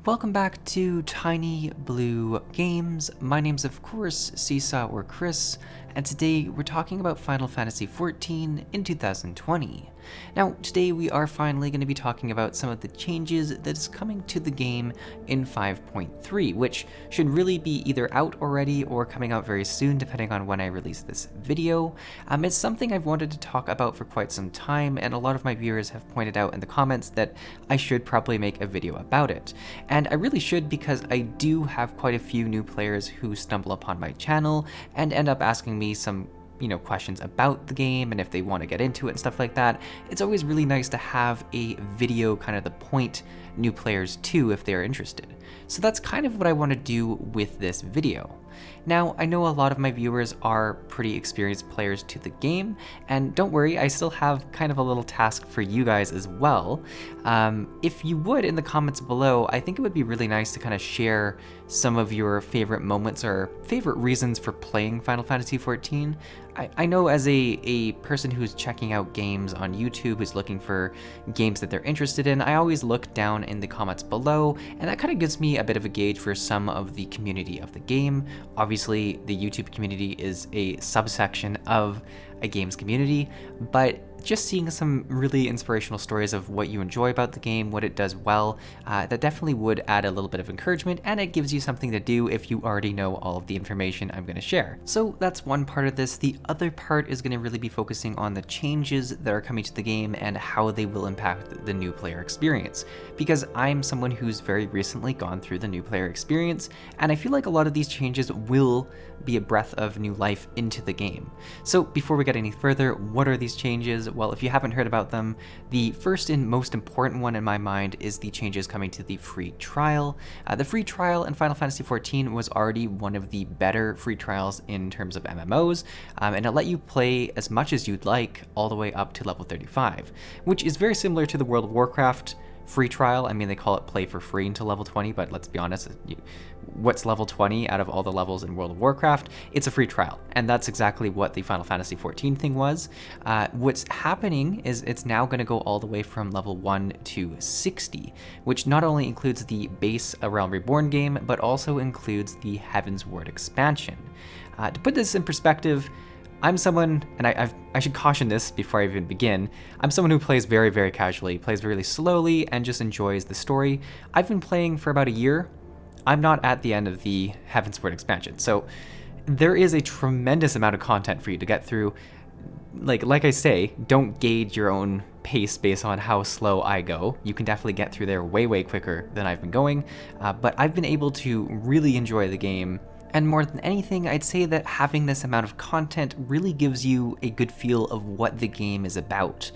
Welcome back to TinyBlueGames. My name's of course Csaw or Chris, and today we're talking about Final Fantasy XIV in 2020. Now, today we are finally going to be talking about some of the changes that is coming to the game in 5.3, which should really be either out already or coming out very soon, depending on when I release this video. It's something I've wanted to talk about for quite some time, and a lot of my viewers have pointed out in the comments that I should probably make a video about it. And I really should, because I do have quite a few new players who stumble upon my channel and end up asking me some questions about the game and if they want to get into it and stuff like that. It's always really nice to have a video kind of to point new players to if they're interested. So that's kind of what I want to do with this video. Now, I know a lot of my viewers are pretty experienced players to the game, and don't worry, I still have kind of a little task for you guys as well. If you would, in the comments below, I think it would be really nice to kind of share some of your favorite moments or favorite reasons for playing Final Fantasy XIV. I know as a person who's checking out games on YouTube, who's looking for games that they're interested in, I always look down in the comments below, and that kind of gives me a bit of a gauge for some of the community of the game. Obviously, the YouTube community is a subsection of a games community, but just seeing some really inspirational stories of what you enjoy about the game, what it does well, that definitely would add a little bit of encouragement, and it gives you something to do if you already know all of the information I'm going to share. So that's one part of this. The other part is going to really be focusing on the changes that are coming to the game and how they will impact the new player experience, because I'm someone who's very recently gone through the new player experience, and I feel like a lot of these changes will be a breath of new life into the game. So before we get any further, what are these changes? Well, if you haven't heard about them, the first and most important one in my mind is the changes coming to the free trial. The free trial in Final Fantasy XIV was already one of the better free trials in terms of MMOs, and it let you play as much as you'd like all the way up to level 35, which is very similar to the World of Warcraft free trial. I mean, they call it play for free until level 20, but let's be honest, what's level 20 out of all the levels in World of Warcraft? It's a free trial, and that's exactly what the Final Fantasy XIV thing was. What's happening is it's now going to go all the way from level 1 to 60, which not only includes the base A Realm Reborn game, but also includes the Heavensward expansion. To put this in perspective, I'm someone, and I should caution this before I even begin, I'm someone who plays very, very casually, plays really slowly, and just enjoys the story. I've been playing for about a year. I'm not at the end of the Heavensward expansion, so there is a tremendous amount of content for you to get through. Like I say, don't gauge your own pace based on how slow I go. You can definitely get through there way, way quicker than I've been going, but I've been able to really enjoy the game. And more than anything, I'd say that having this amount of content really gives you a good feel of what the game is about.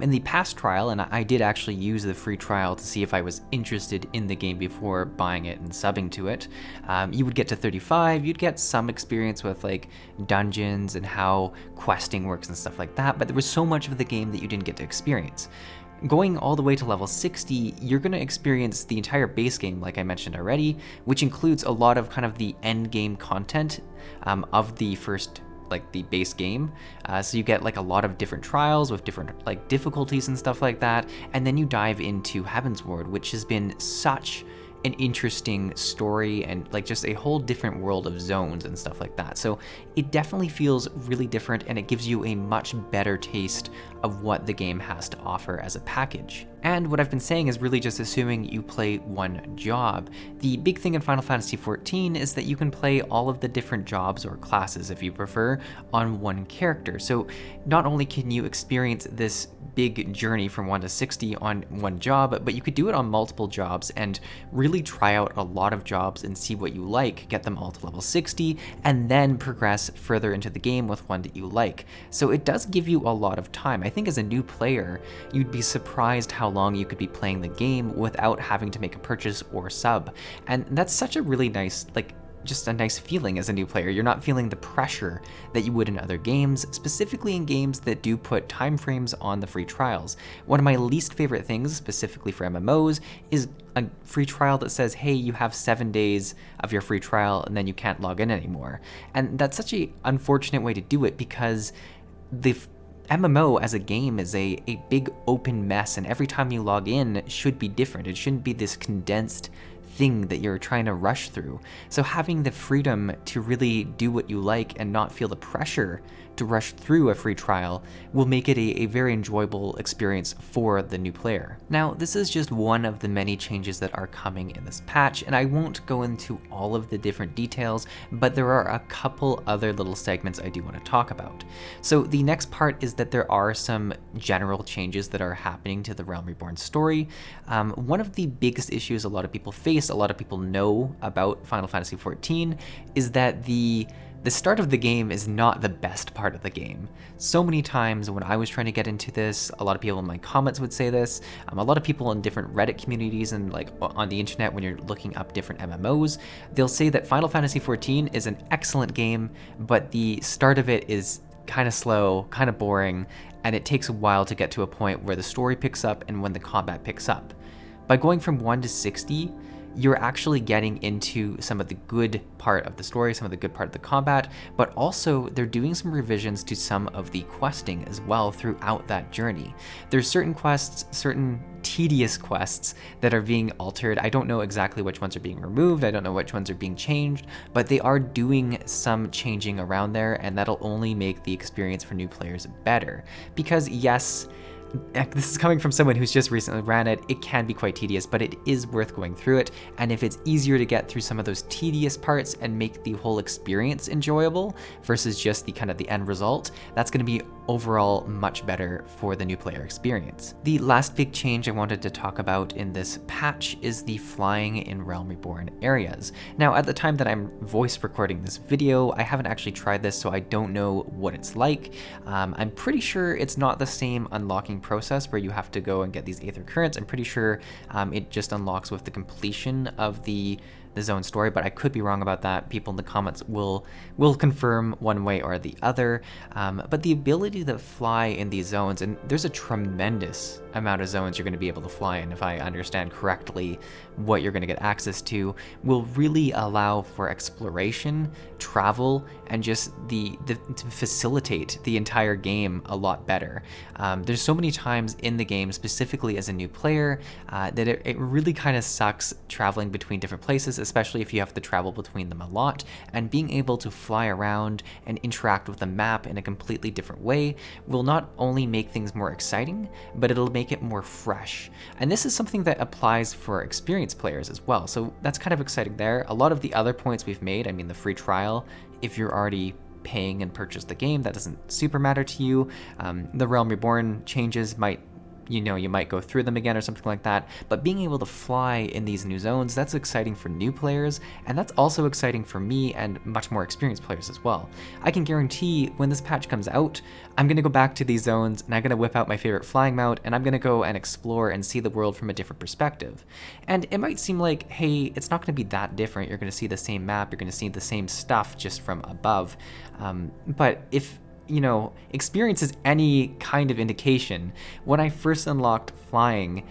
In the past trial, and I did actually use the free trial to see if I was interested in the game before buying it and subbing to it, you would get to 35, you'd get some experience with like dungeons and how questing works and stuff like that, but there was so much of the game that you didn't get to experience. Going all the way to level 60, you're going to experience the entire base game, like I mentioned already, which includes a lot of kind of the end game content of the first, like the base game. So you get like a lot of different trials with different like difficulties and stuff like that, and then you dive into Heavensward, which has been such an interesting story and like just a whole different world of zones and stuff like that. So it definitely feels really different, and it gives you a much better taste of what the game has to offer as a package. And what I've been saying is really just assuming you play one job. The big thing in Final Fantasy XIV is that you can play all of the different jobs or classes, if you prefer, on one character. So not only can you experience this big journey from 1 to 60 on one job, but you could do it on multiple jobs and really try out a lot of jobs and see what you like, get them all to level 60, and then progress further into the game with one that you like. So it does give you a lot of time. I think as a new player, you'd be surprised how long you could be playing the game without having to make a purchase or sub. And that's such a really nice, just a nice feeling as a new player. You're not feeling the pressure that you would in other games, specifically in games that do put time frames on the free trials. One of my least favorite things, specifically for MMOs, is a free trial that says, hey, you have 7 days of your free trial and then you can't log in anymore. And that's such an unfortunate way to do it, because the MMO as a game is a big open mess, and every time you log in it should be different. It shouldn't be this condensed thing that you're trying to rush through. So having the freedom to really do what you like and not feel the pressure to rush through a free trial will make it a very enjoyable experience for the new player. Now, this is just one of the many changes that are coming in this patch, and I won't go into all of the different details, but there are a couple other little segments I do want to talk about. So the next part is that there are some general changes that are happening to the Realm Reborn story. One of the biggest issues a lot of people face, a lot of people know about Final Fantasy XIV, is that the start of the game is not the best part of the game. So many times when I was trying to get into this, a lot of people in my comments would say this, a lot of people in different Reddit communities and like on the internet when you're looking up different MMOs, they'll say that Final Fantasy XIV is an excellent game, but the start of it is kind of slow, kind of boring, and it takes a while to get to a point where the story picks up and when the combat picks up. By going from 1 to 60, you're actually getting into some of the good part of the story, some of the good part of the combat, but also they're doing some revisions to some of the questing as well throughout that journey. There's certain quests, certain tedious quests that are being altered. I don't know exactly which ones are being removed, I don't know which ones are being changed, but they are doing some changing around there, and that'll only make the experience for new players better. Because yes, this is coming from someone who's just recently ran it, it can be quite tedious, but it is worth going through it, and if it's easier to get through some of those tedious parts and make the whole experience enjoyable versus just the kind of the end result, that's going to be overall much better for the new player experience. The last big change I wanted to talk about in this patch is the flying in Realm Reborn areas. Now, at the time that I'm voice recording this video, I haven't actually tried this, so I don't know what it's like. I'm pretty sure it's not the same unlocking process where you have to go and get these aether currents. I'm pretty sure it just unlocks with the completion of the zone story, but I could be wrong about that. People in the comments will confirm one way or the other. But the ability to fly in these zones, and there's a tremendous amount of zones you're going to be able to fly in, if I understand correctly what you're going to get access to, will really allow for exploration, travel, and just to facilitate the entire game a lot better. There's so many times in the game, specifically as a new player, that it really kind of sucks traveling between different places, especially if you have to travel between them a lot, and being able to fly around and interact with the map in a completely different way will not only make things more exciting, but it'll make it more fresh. And this is something that applies for experienced players as well, so that's kind of exciting there. A lot of the other points we've made, I mean the free trial, if you're already paying and purchase the game, that doesn't super matter to you. The Realm Reborn changes might, you might go through them again or something like that, but being able to fly in these new zones, that's exciting for new players, and that's also exciting for me and much more experienced players as well. I can guarantee when this patch comes out, I'm going to go back to these zones and I'm going to whip out my favorite flying mount and I'm going to go and explore and see the world from a different perspective. And it might seem like, hey, it's not going to be that different, you're going to see the same map, you're going to see the same stuff just from above, but if experience is any kind of indication, when I first unlocked flying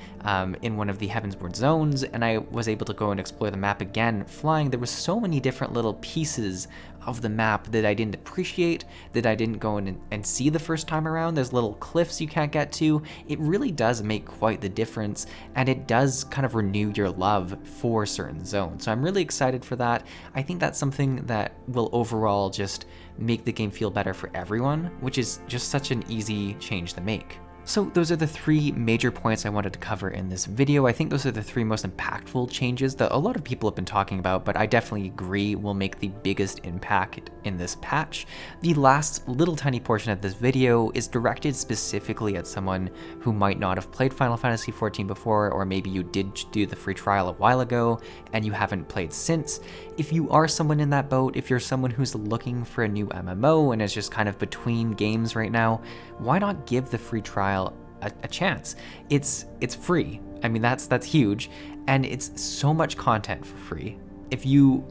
in one of the Heavensward zones and I was able to go and explore the map again flying, there were so many different little pieces of the map that I didn't appreciate, that I didn't go in and see the first time around. There's little cliffs you can't get to. It really does make quite the difference, and it does kind of renew your love for certain zones. So I'm really excited for that. I think that's something that will overall just make the game feel better for everyone, which is just such an easy change to make. So those are the three major points I wanted to cover in this video. I think those are the three most impactful changes that a lot of people have been talking about, but I definitely agree will make the biggest impact in this patch. The last little tiny portion of this video is directed specifically at someone who might not have played Final Fantasy XIV before, or maybe you did do the free trial a while ago and you haven't played since. If you are someone in that boat, if you're someone who's looking for a new MMO and is just kind of between games right now, why not give the free trial a chance? It's free. I mean, that's huge, and it's so much content for free. If you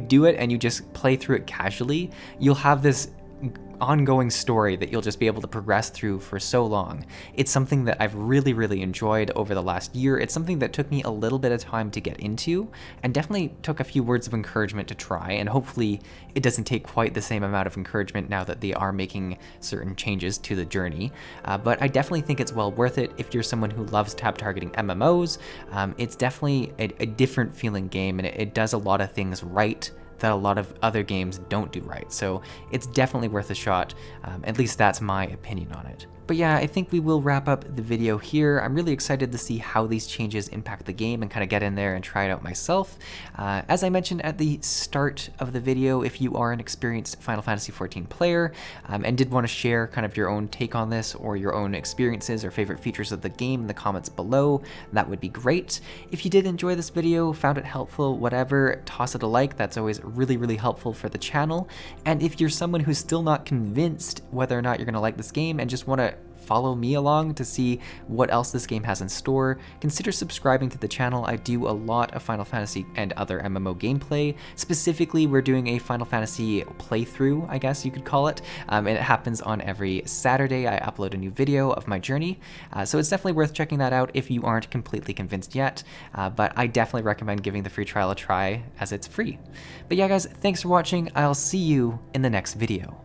do it and you just play through it casually, you'll have this ongoing story that you'll just be able to progress through for so long. It's something that I've really enjoyed over the last year. It's something that took me a little bit of time to get into, and definitely took a few words of encouragement to try, and hopefully it doesn't take quite the same amount of encouragement now that they are making certain changes to the journey. But I definitely think it's well worth it if you're someone who loves tab targeting MMOs. It's definitely a different feeling game, and it does a lot of things right that a lot of other games don't do right. So it's definitely worth a shot. At least that's my opinion on it. But yeah, I think we will wrap up the video here. I'm really excited to see how these changes impact the game and kind of get in there and try it out myself. As I mentioned at the start of the video, if you are an experienced Final Fantasy XIV player and did want to share kind of your own take on this or your own experiences or favorite features of the game in the comments below, that would be great. If you did enjoy this video, found it helpful, whatever, toss it a like. That's always really helpful for the channel. And if you're someone who's still not convinced whether or not you're going to like this game and just want to follow me along to see what else this game has in store, consider subscribing to the channel. I do a lot of Final Fantasy and other MMO gameplay. Specifically, we're doing a Final Fantasy playthrough, I guess you could call it, and it happens on every Saturday. I upload a new video of my journey, so it's definitely worth checking that out if you aren't completely convinced yet, but I definitely recommend giving the free trial a try as it's free. But yeah guys, thanks for watching. I'll see you in the next video.